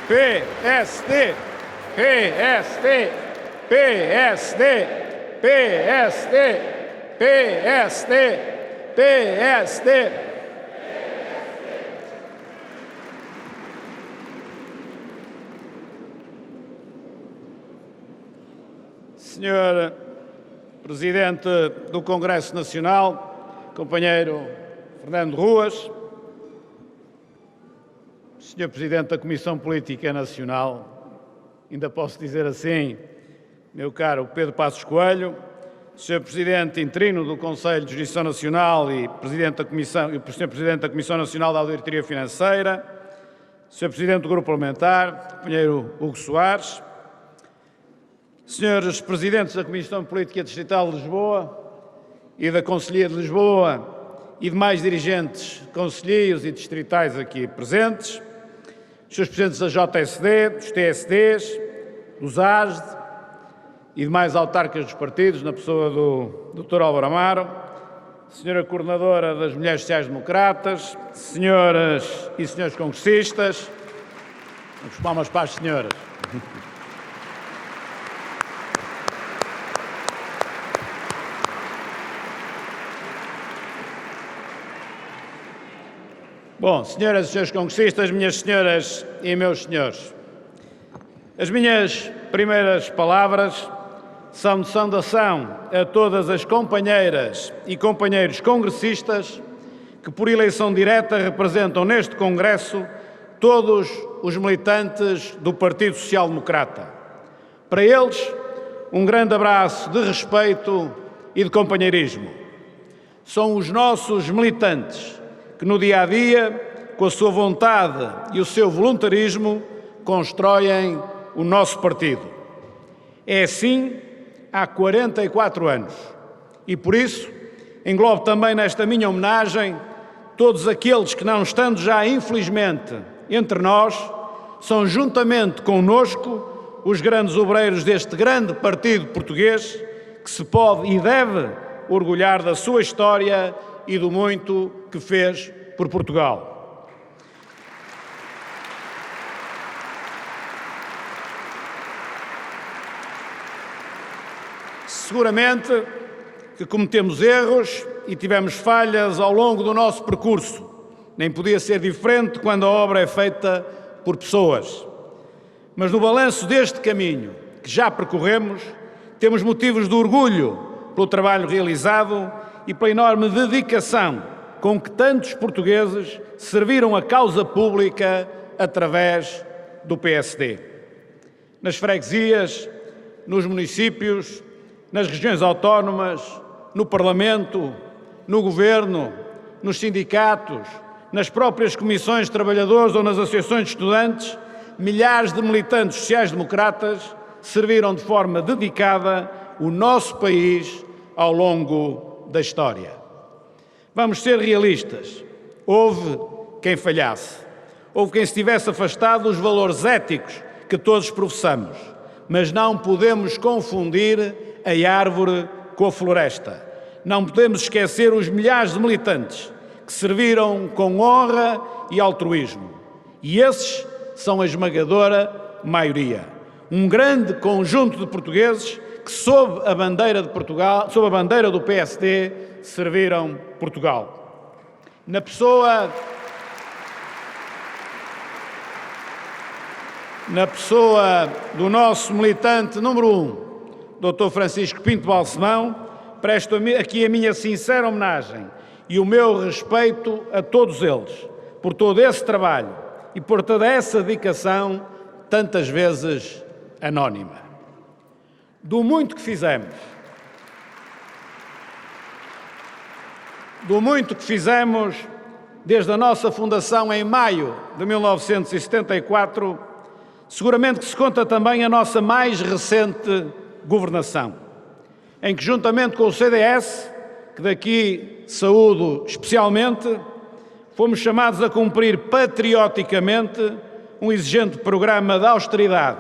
PSD, PSD, PSD, PSD, PSD, PSD. Senhor Presidente do Congresso Nacional, companheiro Fernando Ruas, Senhor Presidente da Comissão Política Nacional, ainda posso dizer assim, meu caro Pedro Passos Coelho, Senhor Presidente interino do Conselho de Justiça Nacional e Senhor Presidente da Comissão Nacional da Auditoria Financeira, Senhor Presidente do Grupo Parlamentar, companheiro Hugo Soares, Senhores Presidentes da Comissão Política Distrital de Lisboa e da Conselhia de Lisboa e demais dirigentes concelhios e distritais aqui presentes, Senhores Presidentes da JSD, dos TSDs, dos ASD e demais autarcas dos partidos, na pessoa do Dr. Álvaro Amaro, Senhora Coordenadora das Mulheres Sociais Democratas, Senhoras e Senhores Congressistas, vamos palmas para as senhoras. Bom, senhoras e senhores congressistas, minhas senhoras e meus senhores, as minhas primeiras palavras são de saudação a todas as companheiras e companheiros congressistas que, por eleição direta, representam neste Congresso todos os militantes do Partido Social Democrata. Para eles, um grande abraço de respeito e de companheirismo. São os nossos militantes que no dia-a-dia, com a sua vontade e o seu voluntarismo, constroem o nosso partido. É assim há 44 anos e, por isso, englobo também nesta minha homenagem todos aqueles que, não estando já infelizmente entre nós, são juntamente connosco os grandes obreiros deste grande partido português que se pode e deve orgulhar da sua história e do muito que fez por Portugal. Seguramente que cometemos erros e tivemos falhas ao longo do nosso percurso. Nem podia ser diferente quando a obra é feita por pessoas. Mas no balanço deste caminho que já percorremos, temos motivos de orgulho pelo trabalho realizado e pela enorme dedicação com que tantos portugueses serviram a causa pública através do PSD. Nas freguesias, nos municípios, nas regiões autónomas, no Parlamento, no Governo, nos sindicatos, nas próprias comissões de trabalhadores ou nas associações de estudantes, milhares de militantes sociais-democratas serviram de forma dedicada o nosso país ao longo da história. Vamos ser realistas. Houve quem falhasse. Houve quem se tivesse afastado dos valores éticos que todos professamos. Mas não podemos confundir a árvore com a floresta. Não podemos esquecer os milhares de militantes que serviram com honra e altruísmo. E esses são a esmagadora maioria. Um grande conjunto de portugueses que, sob a bandeira de Portugal, sob a bandeira do PSD, serviram Portugal. Na pessoa do nosso militante número 1, Dr. Francisco Pinto Balsemão, presto aqui a minha sincera homenagem e o meu respeito a todos eles, por todo esse trabalho e por toda essa dedicação, tantas vezes anónima. Do muito que fizemos, desde a nossa fundação em maio de 1974, seguramente que se conta também a nossa mais recente governação, em que, juntamente com o CDS, que daqui saúdo especialmente, fomos chamados a cumprir patrioticamente um exigente programa de austeridade,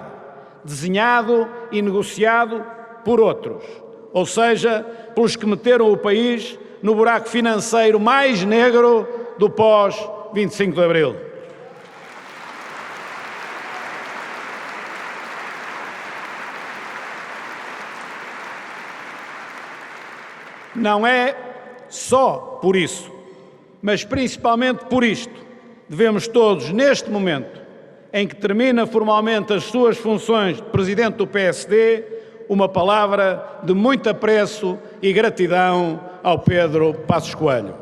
desenhado e negociado por outros, ou seja, pelos que meteram o país no buraco financeiro mais negro do pós-25 de Abril. Não é só por isso, mas principalmente por isto, devemos todos, neste momento, em que termina formalmente as suas funções de Presidente do PSD, uma palavra de muito apreço e gratidão ao Pedro Passos Coelho.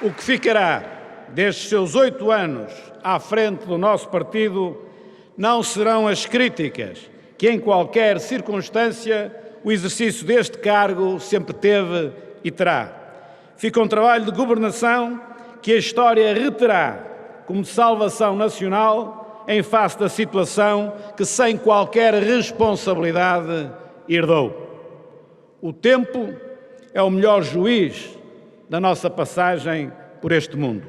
O que ficará destes seus 8 anos à frente do nosso partido não serão as críticas que, em qualquer circunstância, o exercício deste cargo sempre teve e terá. Fica um trabalho de governação que a história reterá como salvação nacional em face da situação que, sem qualquer responsabilidade, herdou. O tempo é o melhor juiz da nossa passagem por este mundo.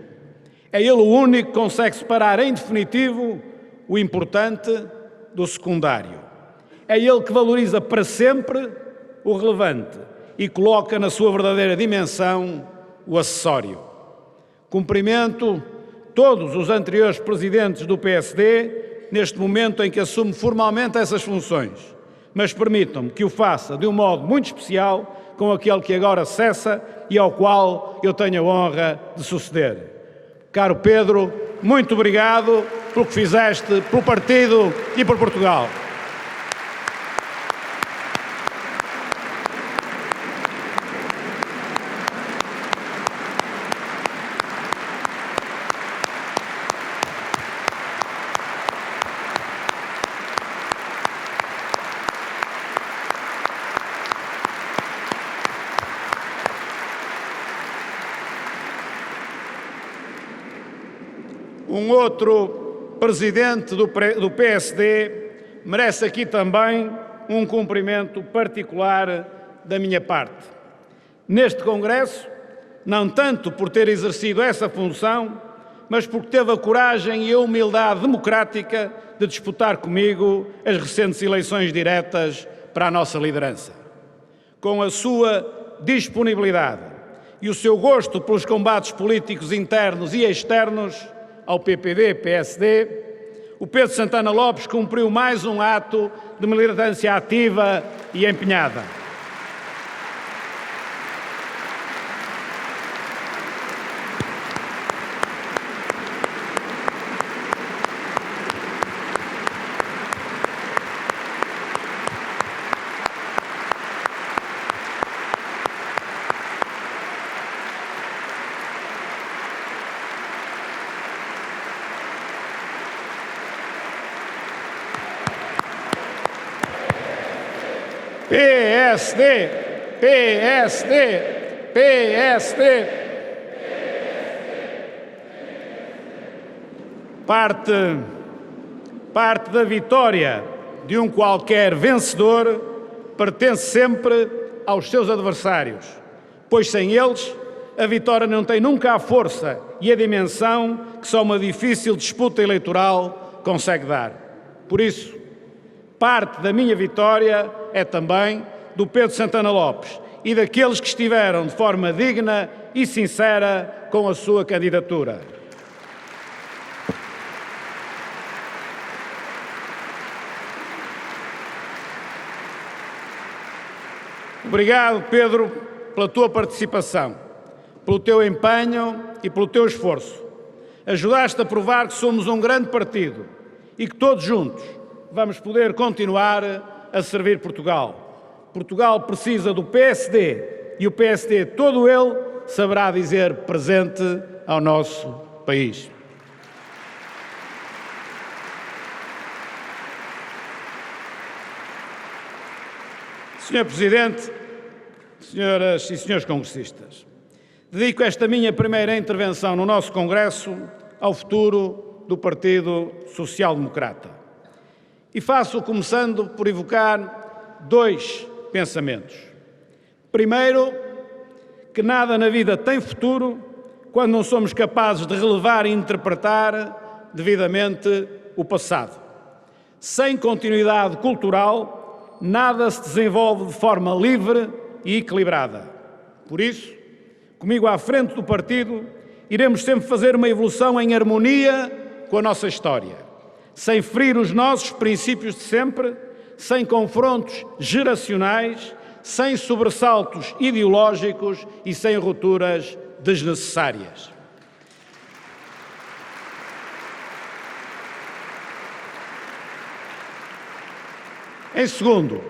É ele o único que consegue separar em definitivo o importante do secundário. É ele que valoriza para sempre o relevante e coloca na sua verdadeira dimensão o acessório. Cumprimento todos os anteriores presidentes do PSD neste momento em que assumo formalmente essas funções, mas permitam-me que o faça de um modo muito especial com aquele que agora cessa e ao qual eu tenho a honra de suceder. Caro Pedro, muito obrigado pelo que fizeste pelo partido e por Portugal. Um outro presidente do PSD merece aqui também um cumprimento particular da minha parte. Neste Congresso, não tanto por ter exercido essa função, mas porque teve a coragem e a humildade democrática de disputar comigo as recentes eleições diretas para a nossa liderança. Com a sua disponibilidade e o seu gosto pelos combates políticos internos e externos ao PPD-PSD, o Pedro Santana Lopes cumpriu mais um ato de militância ativa e empenhada. PSD, PSD, PSD. Parte da vitória de um qualquer vencedor pertence sempre aos seus adversários, pois sem eles a vitória não tem nunca a força e a dimensão que só uma difícil disputa eleitoral consegue dar. Por isso, parte da minha vitória é também do Pedro Santana Lopes e daqueles que estiveram de forma digna e sincera com a sua candidatura. Obrigado, Pedro, pela tua participação, pelo teu empenho e pelo teu esforço. Ajudaste a provar que somos um grande partido e que todos juntos vamos poder continuar a servir Portugal. Portugal precisa do PSD e o PSD, todo ele, saberá dizer presente ao nosso país. Senhor Presidente, senhoras e senhores congressistas, dedico esta minha primeira intervenção no nosso Congresso ao futuro do Partido Social Democrata. E faço começando por evocar 2 pensamentos. Primeiro, que nada na vida tem futuro quando não somos capazes de relevar e interpretar devidamente o passado. Sem continuidade cultural, nada se desenvolve de forma livre e equilibrada. Por isso, Comigo à frente do partido, iremos sempre fazer uma evolução em harmonia com a nossa história, sem ferir os nossos princípios de sempre, sem confrontos geracionais, sem sobressaltos ideológicos e sem rupturas desnecessárias. Em segundo,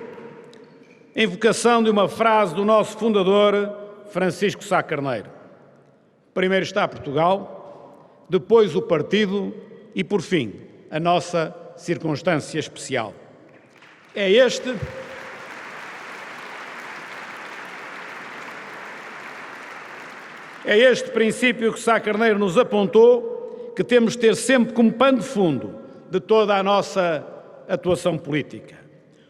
a invocação de uma frase do nosso fundador, Francisco Sá Carneiro. Primeiro está Portugal, depois o partido e, por fim, a nossa circunstância especial. É este princípio que Sá Carneiro nos apontou que temos de ter sempre como pano de fundo de toda a nossa atuação política.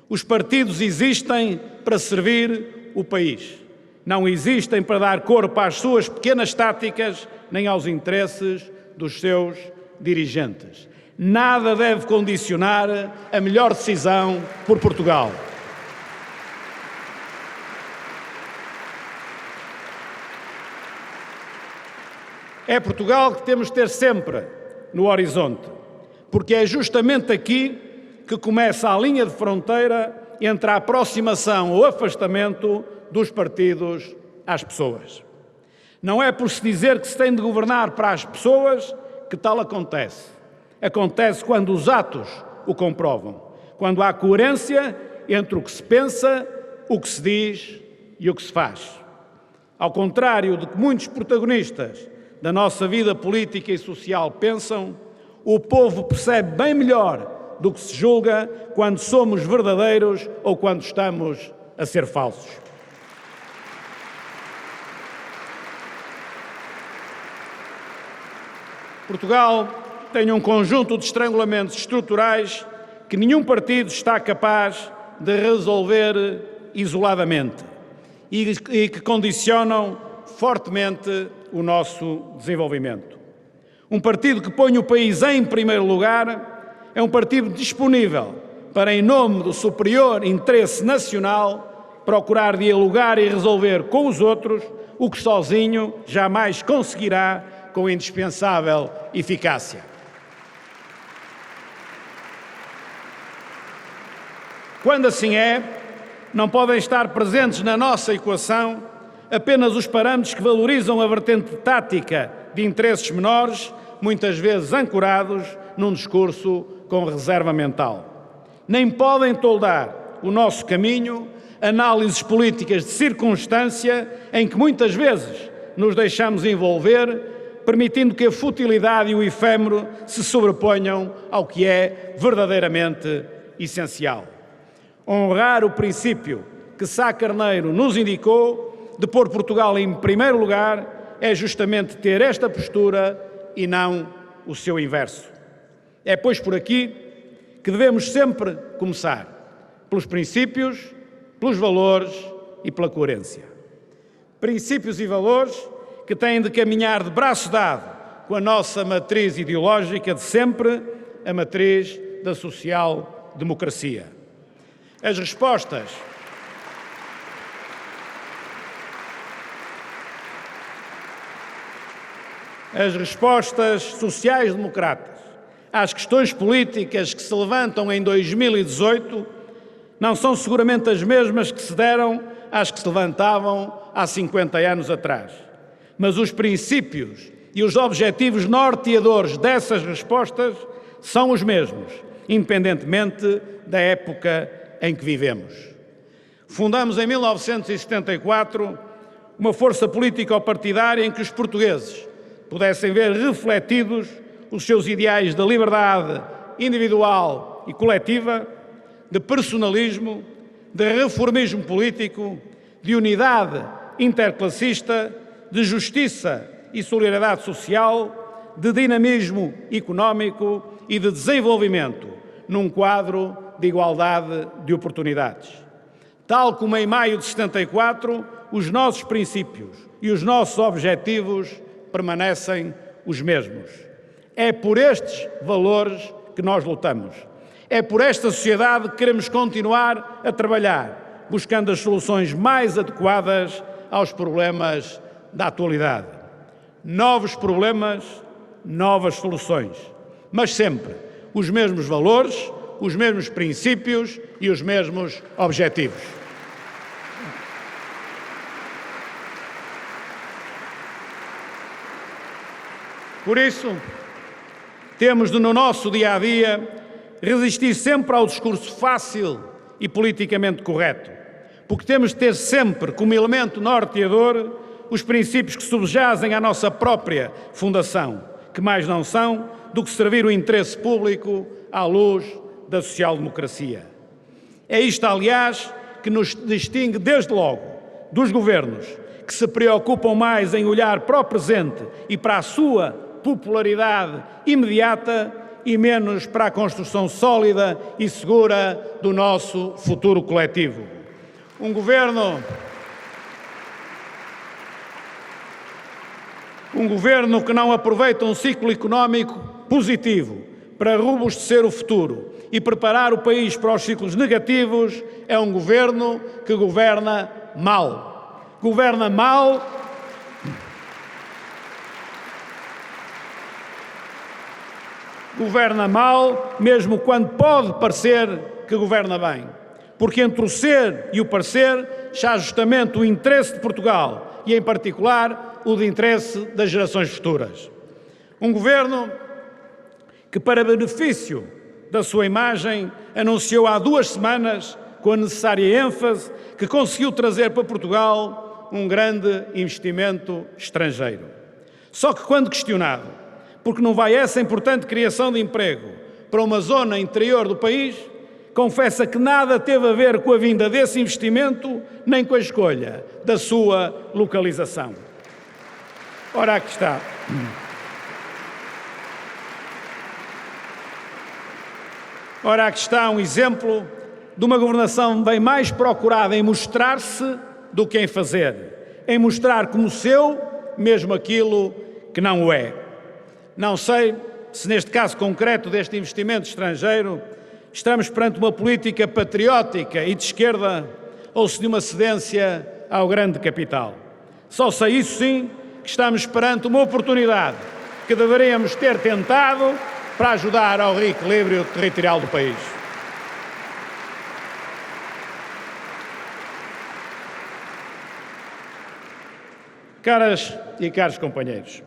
Os partidos existem para servir o país. Não existem para dar corpo às suas pequenas táticas nem aos interesses dos seus dirigentes. Nada deve condicionar a melhor decisão por Portugal. É Portugal que temos de ter sempre no horizonte, porque é justamente aqui que começa a linha de fronteira entre a aproximação ou afastamento dos partidos às pessoas. Não é por se dizer que se tem de governar para as pessoas que tal acontece. Acontece quando os atos o comprovam, quando há coerência entre o que se pensa, o que se diz e o que se faz. Ao contrário do que muitos protagonistas da nossa vida política e social pensam, o povo percebe bem melhor do que se julga quando somos verdadeiros ou quando estamos a ser falsos. Portugal tem um conjunto de estrangulamentos estruturais que nenhum partido está capaz de resolver isoladamente e que condicionam fortemente o nosso desenvolvimento. Um partido que põe o país em primeiro lugar é um partido disponível para, em nome do superior interesse nacional, procurar dialogar e resolver com os outros o que sozinho jamais conseguirá com indispensável eficácia. Quando assim é, não podem estar presentes na nossa equação apenas os parâmetros que valorizam a vertente tática de interesses menores, muitas vezes ancorados num discurso com reserva mental. Nem podem toldar o nosso caminho análises políticas de circunstância em que muitas vezes nos deixamos envolver, permitindo que a futilidade e o efêmero se sobreponham ao que é verdadeiramente essencial. Honrar o princípio que Sá Carneiro nos indicou de pôr Portugal em primeiro lugar é justamente ter esta postura e não o seu inverso. É, pois, por aqui que devemos sempre começar, pelos princípios, pelos valores e pela coerência. Princípios e valores que têm de caminhar de braço dado com a nossa matriz ideológica de sempre, a matriz da social-democracia. As respostas sociais-democratas às questões políticas que se levantam em 2018 não são seguramente as mesmas que se deram às que se levantavam há 50 anos atrás. Mas os princípios e os objetivos norteadores dessas respostas são os mesmos, independentemente da época em que vivemos. Fundamos em 1974 uma força político-partidária em que os portugueses pudessem ver refletidos os seus ideais de liberdade individual e coletiva, de personalismo, de reformismo político, de unidade interclassista, de justiça e solidariedade social, de dinamismo económico e de desenvolvimento, num quadro de igualdade de oportunidades. Tal como em maio de 74, os nossos princípios e os nossos objetivos permanecem os mesmos. É por estes valores que nós lutamos. É por esta sociedade que queremos continuar a trabalhar, buscando as soluções mais adequadas aos problemas da atualidade. Novos problemas, novas soluções, mas sempre os mesmos valores, os mesmos princípios e os mesmos objetivos. Por isso, temos de, no nosso dia-a-dia, resistir sempre ao discurso fácil e politicamente correto, porque temos de ter sempre como elemento norteador os princípios que subjazem à nossa própria fundação, que mais não são do que servir o interesse público à luz da social-democracia. É isto, aliás, que nos distingue desde logo dos governos que se preocupam mais em olhar para o presente e para a sua popularidade imediata e menos para a construção sólida e segura do nosso futuro coletivo. Um governo que não aproveita um ciclo económico positivo para robustecer o futuro e preparar o país para os ciclos negativos é um governo que governa mal. Governa mal. Governa mal, mesmo quando pode parecer que governa bem. Porque entre o ser e o parecer está justamente o interesse de Portugal e, em particular, o de interesse das gerações futuras. Um governo que, para benefício da sua imagem, anunciou há 2 semanas, com a necessária ênfase, que conseguiu trazer para Portugal um grande investimento estrangeiro. Só que, quando questionado, porque não vai essa importante criação de emprego para uma zona interior do país, confessa que nada teve a ver com a vinda desse investimento, nem com a escolha da sua localização. Ora, aqui está. Ora, aqui está um exemplo de uma governação bem mais procurada em mostrar-se do que em fazer, em mostrar como seu mesmo aquilo que não o é. Não sei se neste caso concreto deste investimento estrangeiro estamos perante uma política patriótica e de esquerda ou se de uma cedência ao grande capital. Só sei isso sim, que estamos perante uma oportunidade que deveríamos ter tentado para ajudar ao reequilíbrio territorial do país. Caras e caros companheiros,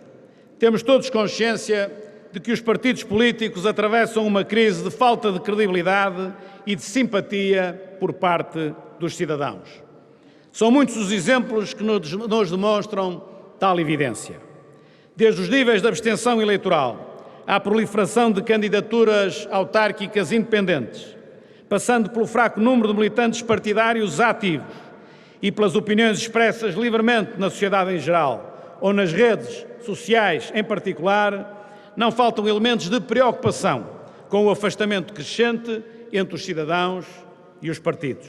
temos todos consciência de que os partidos políticos atravessam uma crise de falta de credibilidade e de simpatia por parte dos cidadãos. São muitos os exemplos que nos demonstram tal evidência. Desde os níveis de abstenção eleitoral à proliferação de candidaturas autárquicas independentes, passando pelo fraco número de militantes partidários ativos e pelas opiniões expressas livremente na sociedade em geral ou nas redes sociais em particular, não faltam elementos de preocupação com o afastamento crescente entre os cidadãos e os partidos.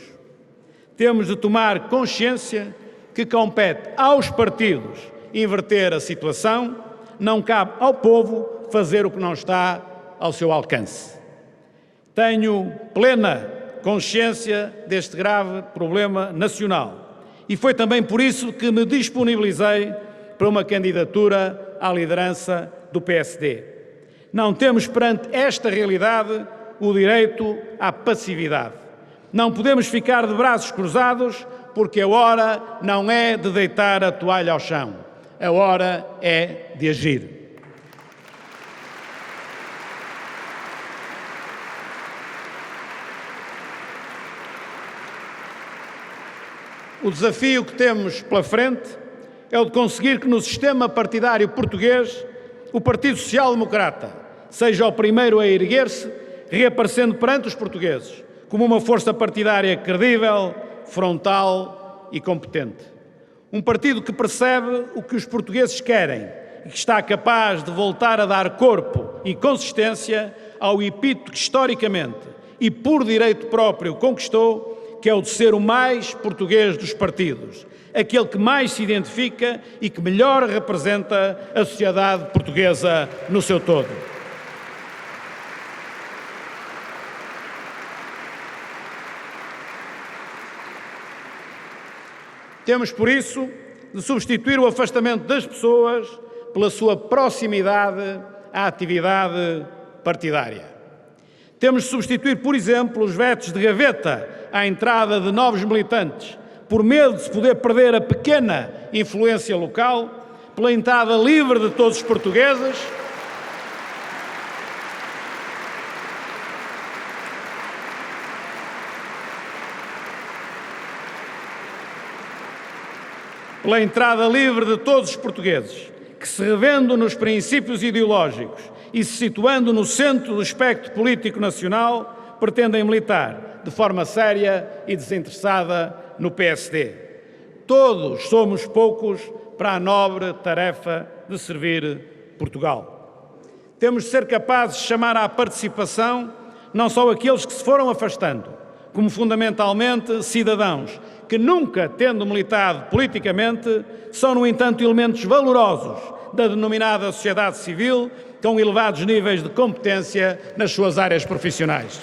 Temos de tomar consciência que compete aos partidos inverter a situação, não cabe ao povo fazer o que não está ao seu alcance. Tenho plena consciência deste grave problema nacional e foi também por isso que me disponibilizei para uma candidatura à liderança do PSD. Não temos perante esta realidade o direito à passividade. Não podemos ficar de braços cruzados porque a hora não é de deitar a toalha ao chão. A hora é de agir. O desafio que temos pela frente é o de conseguir que no sistema partidário português o Partido Social Democrata seja o primeiro a erguer-se, reaparecendo perante os portugueses como uma força partidária credível, frontal e competente. Um partido que percebe o que os portugueses querem e que está capaz de voltar a dar corpo e consistência ao epíteto que historicamente e por direito próprio conquistou, que é o de ser o mais português dos partidos, aquele que mais se identifica e que melhor representa a sociedade portuguesa no seu todo. Temos, por isso, de substituir o afastamento das pessoas pela sua proximidade à atividade partidária. Temos de substituir, por exemplo, os vetos de gaveta à entrada de novos militantes, por medo de se poder perder a pequena influência local, pela entrada livre de todos os portugueses, que se revendo nos princípios ideológicos e se situando no centro do espectro político nacional, pretendem militar de forma séria e desinteressada no PSD. Todos somos poucos para a nobre tarefa de servir Portugal. Temos de ser capazes de chamar à participação não só aqueles que se foram afastando, como fundamentalmente cidadãos que nunca, tendo militado politicamente, são, no entanto, elementos valorosos da denominada sociedade civil, com elevados níveis de competência nas suas áreas profissionais.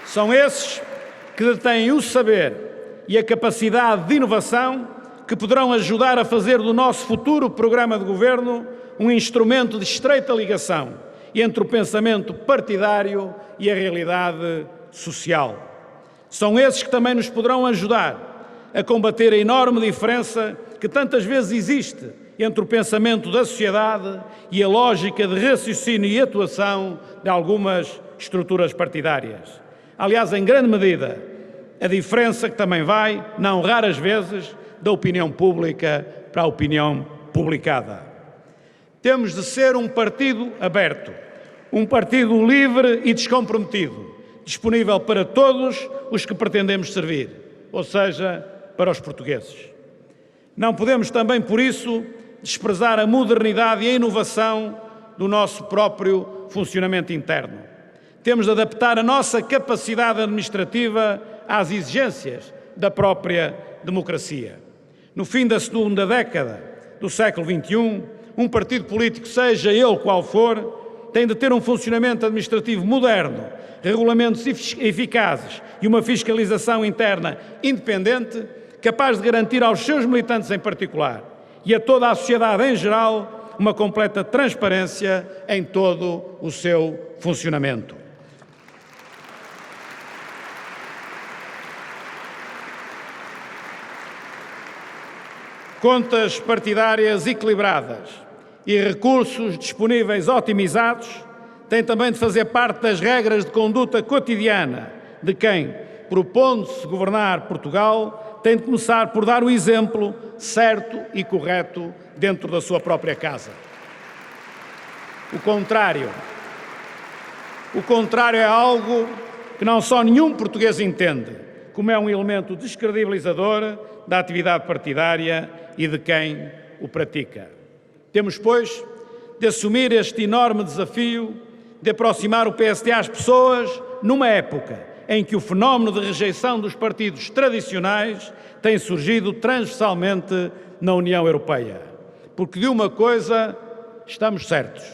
São esses que detêm o saber e a capacidade de inovação que poderão ajudar a fazer do nosso futuro programa de governo um instrumento de estreita ligação entre o pensamento partidário e a realidade social. São esses que também nos poderão ajudar a combater a enorme diferença que tantas vezes existe entre o pensamento da sociedade e a lógica de raciocínio e atuação de algumas estruturas partidárias. Aliás, em grande medida, a diferença que também vai, não raras vezes, da opinião pública para a opinião publicada. Temos de ser um partido aberto, um partido livre e descomprometido, disponível para todos os que pretendemos servir, ou seja, para os portugueses. Não podemos também, por isso, desprezar a modernidade e a inovação do nosso próprio funcionamento interno. Temos de adaptar a nossa capacidade administrativa às exigências da própria democracia. No fim da segunda década do século XXI, um partido político, seja ele qual for, tem de ter um funcionamento administrativo moderno, regulamentos eficazes e uma fiscalização interna independente, capaz de garantir aos seus militantes em particular e a toda a sociedade em geral uma completa transparência em todo o seu funcionamento. Contas partidárias equilibradas e recursos disponíveis otimizados têm também de fazer parte das regras de conduta cotidiana de quem, propondo-se governar Portugal, tem de começar por dar o exemplo certo e correto dentro da sua própria casa. O contrário é algo que não só nenhum português entende, como é um elemento descredibilizador da atividade partidária e de quem o pratica. Temos, pois, de assumir este enorme desafio de aproximar o PSD às pessoas numa época em que o fenómeno de rejeição dos partidos tradicionais tem surgido transversalmente na União Europeia. Porque de uma coisa estamos certos: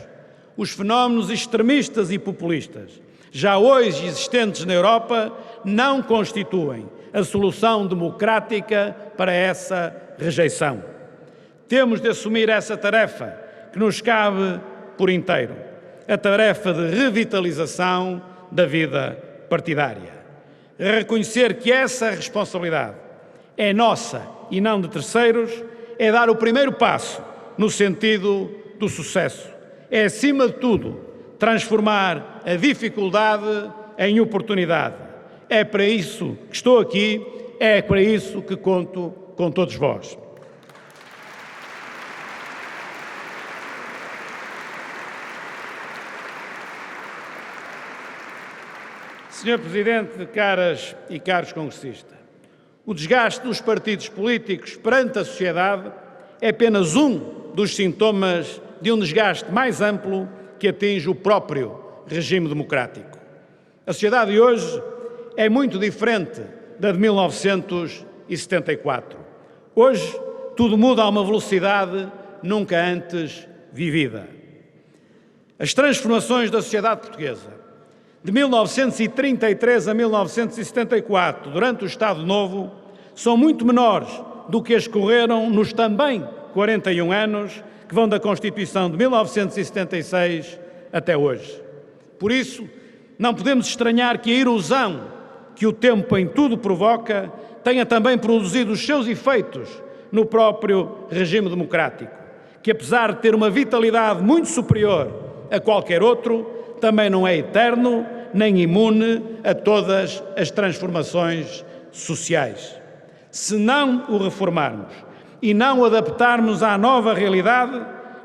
os fenómenos extremistas e populistas, já hoje existentes na Europa, não constituem a solução democrática para essa rejeição. Temos de assumir essa tarefa que nos cabe por inteiro, a tarefa de revitalização da vida partidária. Reconhecer que essa responsabilidade é nossa e não de terceiros é dar o primeiro passo no sentido do sucesso. É, acima de tudo, transformar a dificuldade em oportunidade. É para isso que estou aqui, é para isso que conto com todos vós. Senhor Presidente, caras e caros congressistas, o desgaste dos partidos políticos perante a sociedade é apenas um dos sintomas de um desgaste mais amplo que atinge o próprio regime democrático. A sociedade de hoje é muito diferente da de 1974. Hoje, tudo muda a uma velocidade nunca antes vivida. As transformações da sociedade portuguesa de 1933 a 1974, durante o Estado Novo, são muito menores do que as que correram nos também 41 anos que vão da Constituição de 1976 até hoje. Por isso, não podemos estranhar que a erosão que o tempo em tudo provoca tenha também produzido os seus efeitos no próprio regime democrático, que apesar de ter uma vitalidade muito superior a qualquer outro, também não é eterno nem imune a todas as transformações sociais. Se não o reformarmos e não o adaptarmos à nova realidade,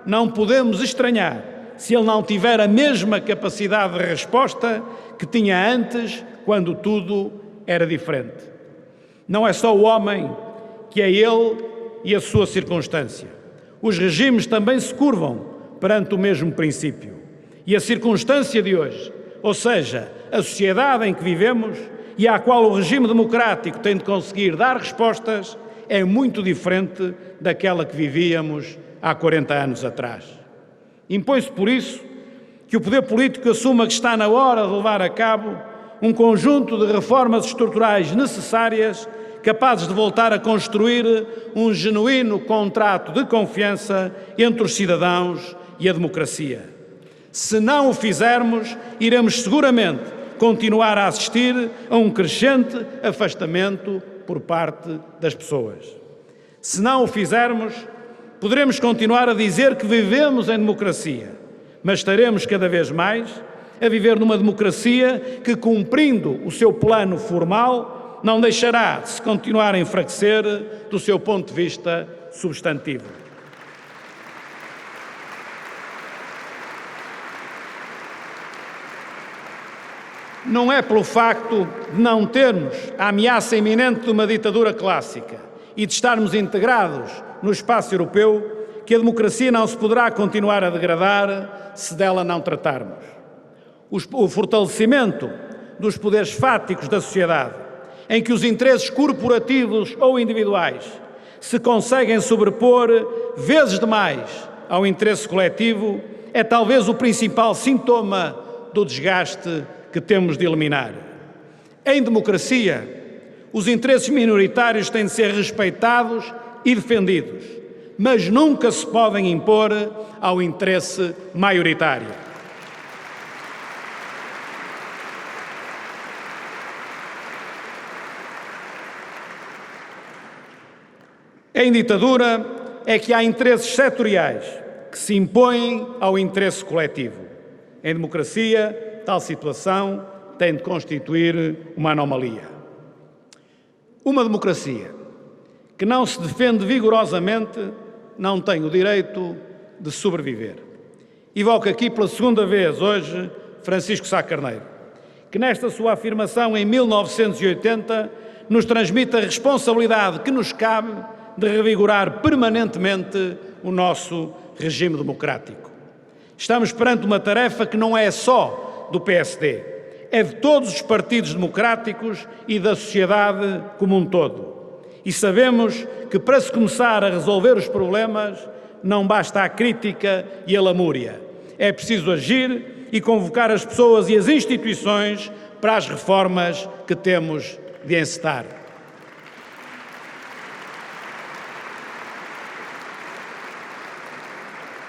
não podemos estranhar se ele não tiver a mesma capacidade de resposta que tinha antes, quando tudo era diferente. Não é só o homem que é ele e a sua circunstância. Os regimes também se curvam perante o mesmo princípio. E a circunstância de hoje, ou seja, a sociedade em que vivemos e à qual o regime democrático tem de conseguir dar respostas, é muito diferente daquela que vivíamos há 40 anos atrás. Impõe-se, por isso, que o poder político assuma que está na hora de levar a cabo um conjunto de reformas estruturais necessárias, capazes de voltar a construir um genuíno contrato de confiança entre os cidadãos e a democracia. Se não o fizermos, iremos seguramente continuar a assistir a um crescente afastamento por parte das pessoas. Se não o fizermos, poderemos continuar a dizer que vivemos em democracia, mas estaremos cada vez mais a viver numa democracia que, cumprindo o seu plano formal, não deixará de se continuar a enfraquecer do seu ponto de vista substantivo. Não é pelo facto de não termos a ameaça iminente de uma ditadura clássica e de estarmos integrados no espaço europeu que a democracia não se poderá continuar a degradar se dela não tratarmos. O fortalecimento dos poderes fáticos da sociedade, em que os interesses corporativos ou individuais se conseguem sobrepor vezes demais ao interesse coletivo, é talvez o principal sintoma do desgaste que temos de eliminar. Em democracia, os interesses minoritários têm de ser respeitados e defendidos, mas nunca se podem impor ao interesse maioritário. Em ditadura é que há interesses setoriais que se impõem ao interesse coletivo. Em democracia, tal situação tem de constituir uma anomalia. Uma democracia que não se defende vigorosamente não tem o direito de sobreviver. Evoco aqui pela segunda vez hoje Francisco Sá Carneiro, que nesta sua afirmação em 1980 nos transmite a responsabilidade que nos cabe de revigorar permanentemente o nosso regime democrático. Estamos perante uma tarefa que não é só do PSD, é de todos os partidos democráticos e da sociedade como um todo. E sabemos que para se começar a resolver os problemas não basta a crítica e a lamúria. É preciso agir e convocar as pessoas e as instituições para as reformas que temos de encetar.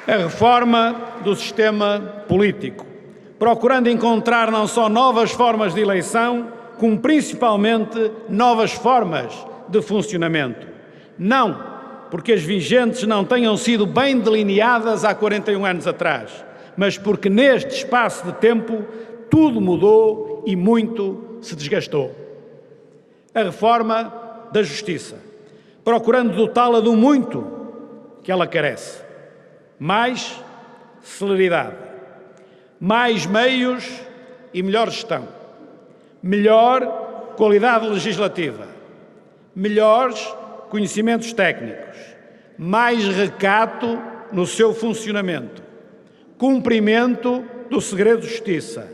A reforma do sistema político, procurando encontrar não só novas formas de eleição, como principalmente novas formas de funcionamento. Não porque as vigentes não tenham sido bem delineadas há 41 anos atrás, mas porque neste espaço de tempo tudo mudou e muito se desgastou. A reforma da Justiça, procurando dotá-la do muito que ela carece. Mais celeridade, mais meios e melhor gestão, melhor qualidade legislativa, melhores conhecimentos técnicos, mais recato no seu funcionamento, cumprimento do segredo de justiça,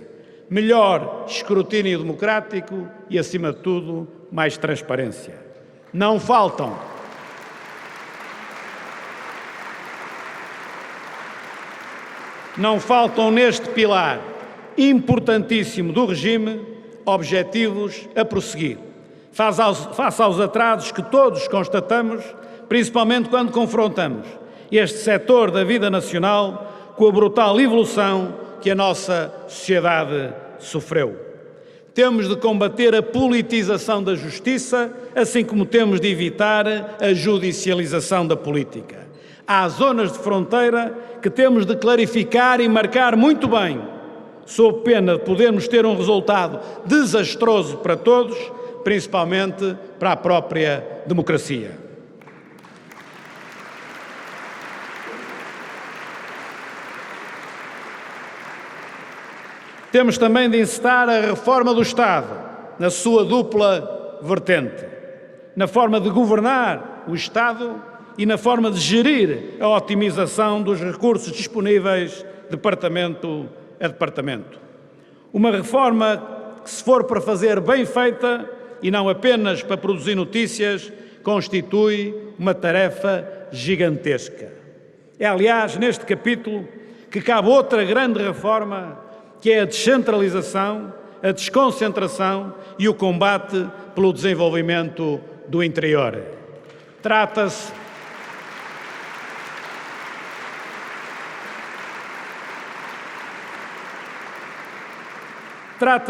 melhor escrutínio democrático e, acima de tudo, mais transparência. Não faltam neste pilar importantíssimo do regime, objetivos a prosseguir, face aos atrasos que todos constatamos, principalmente quando confrontamos este setor da vida nacional com a brutal evolução que a nossa sociedade sofreu. Temos de combater a politização da justiça, assim como temos de evitar a judicialização da política. Há zonas de fronteira que temos de clarificar e marcar muito bem, sob pena de podermos ter um resultado desastroso para todos, principalmente para a própria democracia. Temos também de encetar a reforma do Estado, na sua dupla vertente, na forma de governar o Estado e na forma de gerir a otimização dos recursos disponíveis departamento a departamento. Uma reforma que, se for para fazer bem feita e não apenas para produzir notícias, constitui uma tarefa gigantesca. É, aliás, neste capítulo que cabe outra grande reforma, que é a descentralização, a desconcentração e o combate pelo desenvolvimento do interior. Trata-se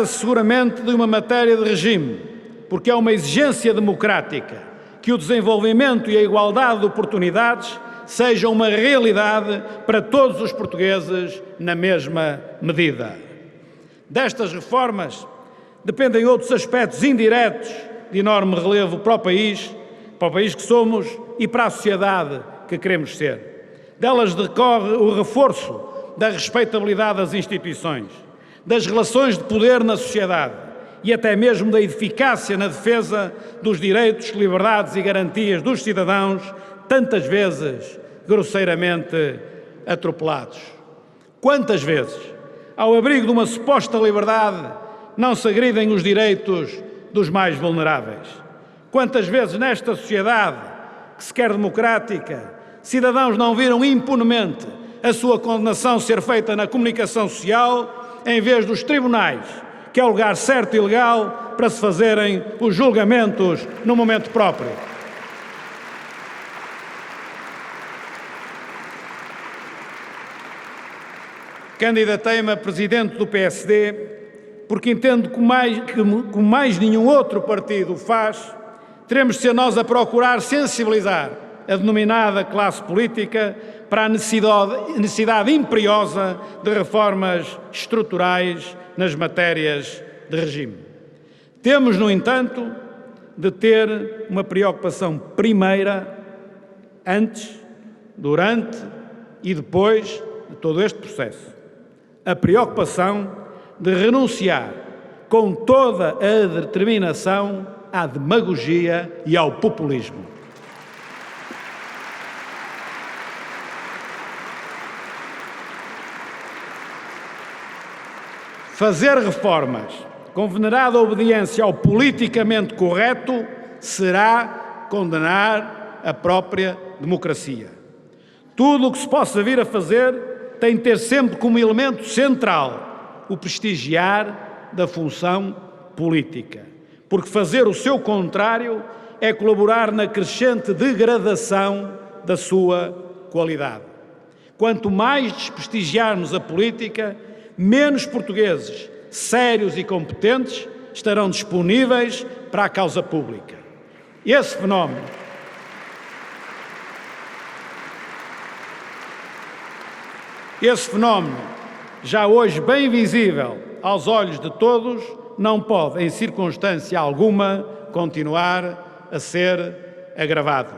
seguramente de uma matéria de regime, porque é uma exigência democrática que o desenvolvimento e a igualdade de oportunidades sejam uma realidade para todos os portugueses na mesma medida. Destas reformas dependem outros aspectos indiretos de enorme relevo para o país que somos e para a sociedade que queremos ser. Delas decorre o reforço da respeitabilidade das instituições, das relações de poder na sociedade e até mesmo da eficácia na defesa dos direitos, liberdades e garantias dos cidadãos, tantas vezes grosseiramente atropelados. Quantas vezes, ao abrigo de uma suposta liberdade, não se agridem os direitos dos mais vulneráveis? Quantas vezes nesta sociedade, que se quer democrática, cidadãos não viram impunemente a sua condenação ser feita na comunicação social, em vez dos tribunais, que é o lugar certo e legal para se fazerem os julgamentos no momento próprio? Candidatei-me a presidente do PSD porque entendo que mais nenhum outro partido o faz, teremos de ser nós a procurar sensibilizar a denominada classe política para a necessidade imperiosa de reformas estruturais nas matérias de regime. Temos, no entanto, de ter uma preocupação primeira, antes, durante e depois de todo este processo. A preocupação de renunciar com toda a determinação à demagogia e ao populismo. Fazer reformas com venerada obediência ao politicamente correto será condenar a própria democracia. Tudo o que se possa vir a fazer tem de ter sempre como elemento central o prestigiar da função política, porque fazer o seu contrário é colaborar na crescente degradação da sua qualidade. Quanto mais desprestigiarmos a política, menos portugueses sérios e competentes estarão disponíveis para a causa pública. Esse fenómeno já hoje bem visível aos olhos de todos, não pode, em circunstância alguma, continuar a ser agravado.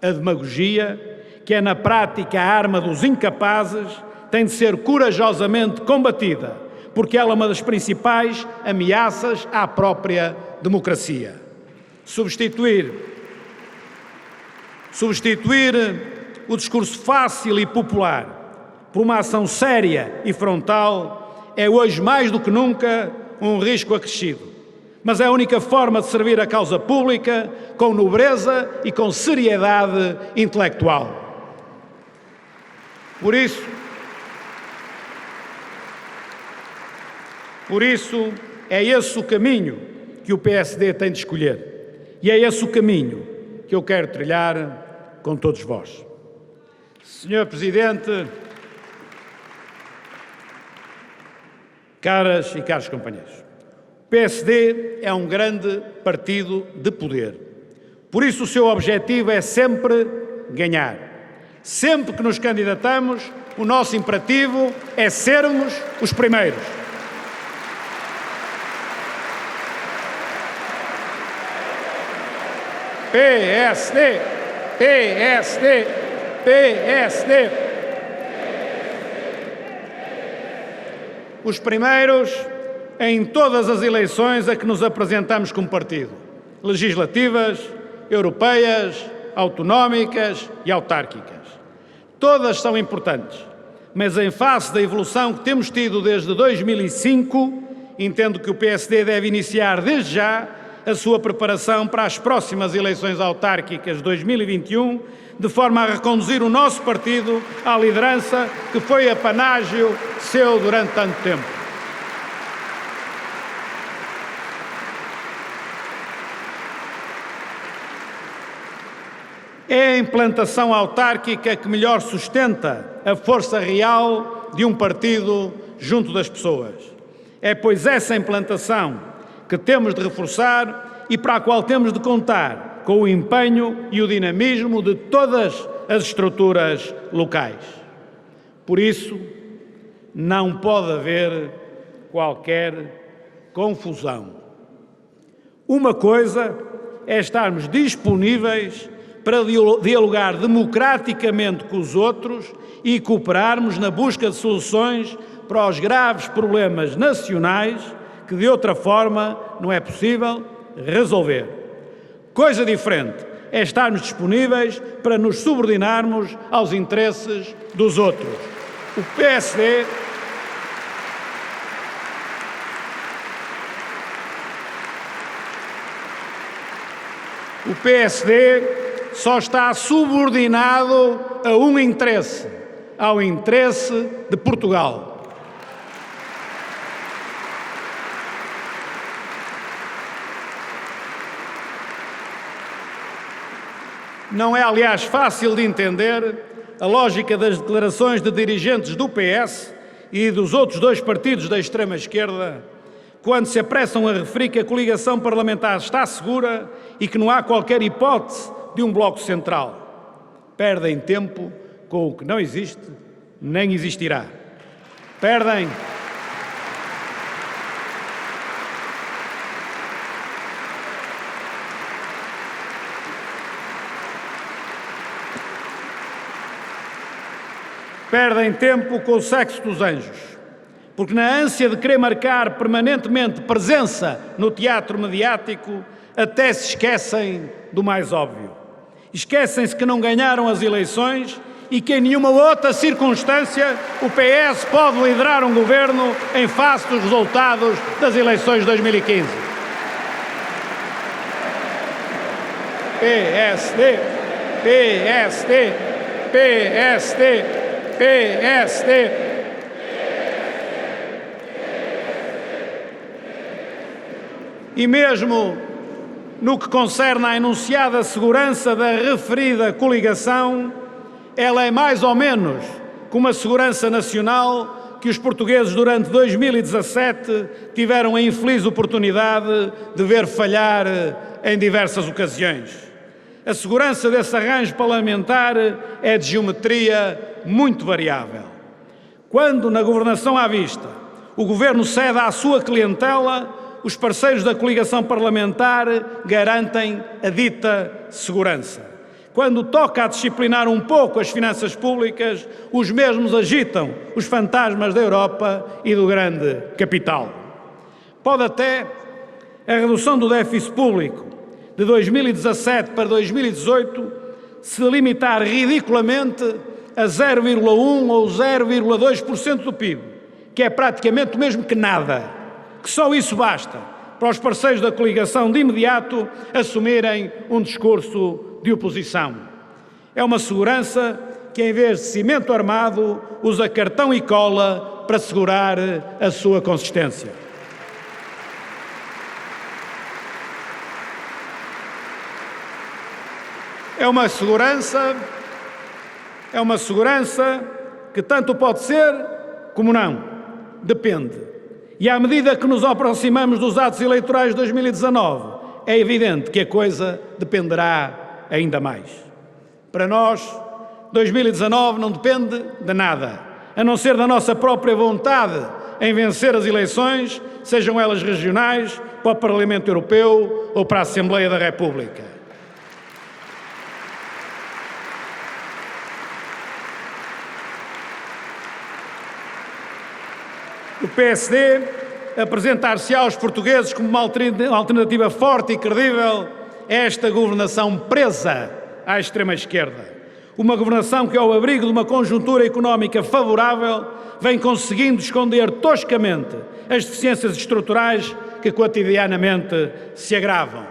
A demagogia, que é na prática a arma dos incapazes, tem de ser corajosamente combatida, porque ela é uma das principais ameaças à própria democracia. Substituir o discurso fácil e popular por uma ação séria e frontal é hoje mais do que nunca um risco acrescido. Mas é a única forma de servir a causa pública com nobreza e com seriedade intelectual. Por isso, é esse o caminho que o PSD tem de escolher. E é esse o caminho que eu quero trilhar com todos vós. Senhor Presidente, caras e caros companheiros, o PSD é um grande partido de poder. Por isso, o seu objetivo é sempre ganhar. Sempre que nos candidatamos, o nosso imperativo é sermos os primeiros. PSD, PSD, PSD. Os primeiros em todas as eleições a que nos apresentamos como partido. Legislativas, europeias, autonómicas e autárquicas. Todas são importantes, mas em face da evolução que temos tido desde 2005, entendo que o PSD deve iniciar desde já a sua preparação para as próximas eleições autárquicas de 2021, de forma a reconduzir o nosso partido à liderança que foi apanágio seu durante tanto tempo. É a implantação autárquica que melhor sustenta a força real de um partido junto das pessoas. É, pois, essa implantação que temos de reforçar e para a qual temos de contar com o empenho e o dinamismo de todas as estruturas locais. Por isso, não pode haver qualquer confusão. Uma coisa é estarmos disponíveis para dialogar democraticamente com os outros e cooperarmos na busca de soluções para os graves problemas nacionais que de outra forma não é possível resolver. Coisa diferente é estarmos disponíveis para nos subordinarmos aos interesses dos outros. O PSD só está subordinado a um interesse, ao interesse de Portugal. Não é, aliás, fácil de entender a lógica das declarações de dirigentes do PS e dos outros dois partidos da extrema-esquerda, quando se apressam a referir que a coligação parlamentar está segura e que não há qualquer hipótese de um bloco central. Perdem tempo com o que não existe nem existirá. Perdem tempo com o sexo dos anjos, porque na ânsia de querer marcar permanentemente presença no teatro mediático, até se esquecem do mais óbvio. Esquecem-se que não ganharam as eleições e que em nenhuma outra circunstância o PS pode liderar um governo em face dos resultados das eleições de 2015. PSD, PSD, PSD, PSD. E mesmo no que concerne à enunciada segurança da referida coligação, ela é mais ou menos como a segurança nacional que os portugueses durante 2017 tiveram a infeliz oportunidade de ver falhar em diversas ocasiões. A segurança desse arranjo parlamentar é de geometria muito variável. Quando, na governação à vista, o governo cede à sua clientela, os parceiros da coligação parlamentar garantem a dita segurança. Quando toca a disciplinar um pouco as finanças públicas, os mesmos agitam os fantasmas da Europa e do grande capital. Pode até a redução do déficit público de 2017 para 2018 se limitar ridiculamente a 0,1% ou 0,2% do PIB, que é praticamente o mesmo que nada, que só isso basta para os parceiros da coligação de imediato assumirem um discurso de oposição. É uma segurança que, em vez de cimento armado, usa cartão e cola para segurar a sua consistência. É uma segurança que tanto pode ser como não. Depende. E à medida que nos aproximamos dos atos eleitorais de 2019, é evidente que a coisa dependerá ainda mais. Para nós, 2019 não depende de nada, a não ser da nossa própria vontade em vencer as eleições, sejam elas regionais, para o Parlamento Europeu ou para a Assembleia da República. O PSD apresentar-se-á aos portugueses como uma alternativa forte e credível a esta governação presa à extrema-esquerda. Uma governação que, ao abrigo de uma conjuntura económica favorável, vem conseguindo esconder toscamente as deficiências estruturais que cotidianamente se agravam.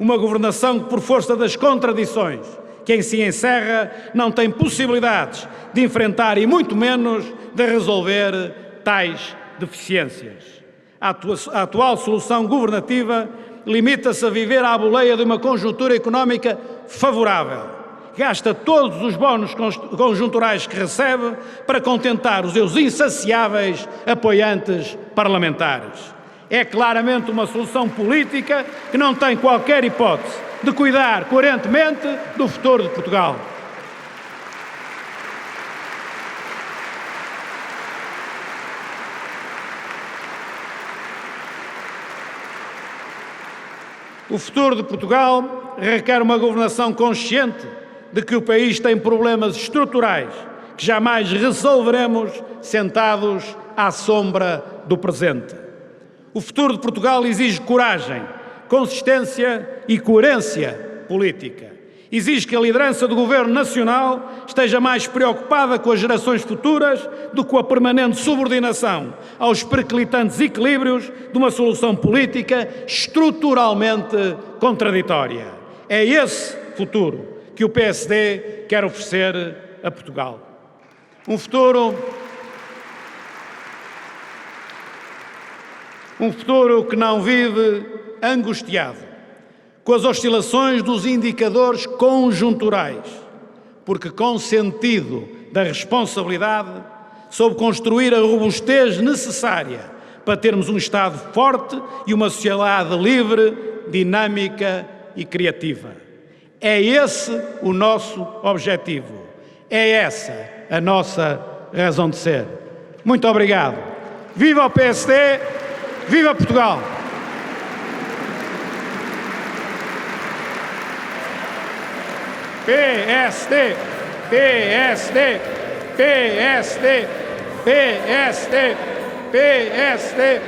Uma governação que, por força das contradições que em si encerra, não tem possibilidades de enfrentar e muito menos de resolver tais deficiências. A atual solução governativa limita-se a viver à boleia de uma conjuntura económica favorável. Gasta todos os bónus conjunturais que recebe para contentar os seus insaciáveis apoiantes parlamentares. É claramente uma solução política que não tem qualquer hipótese de cuidar coerentemente do futuro de Portugal. O futuro de Portugal requer uma governação consciente de que o país tem problemas estruturais que jamais resolveremos sentados à sombra do presente. O futuro de Portugal exige coragem, consistência e coerência política. Exige que a liderança do Governo Nacional esteja mais preocupada com as gerações futuras do que com a permanente subordinação aos periclitantes equilíbrios de uma solução política estruturalmente contraditória. É esse futuro que o PSD quer oferecer a Portugal. Um futuro que não vive angustiado com as oscilações dos indicadores conjunturais, porque com sentido da responsabilidade soube construir a robustez necessária para termos um Estado forte e uma sociedade livre, dinâmica e criativa. É esse o nosso objetivo. É essa a nossa razão de ser. Muito obrigado. Viva o PSD! Viva Portugal! PSD, PSD, PSD, PSD, PSD.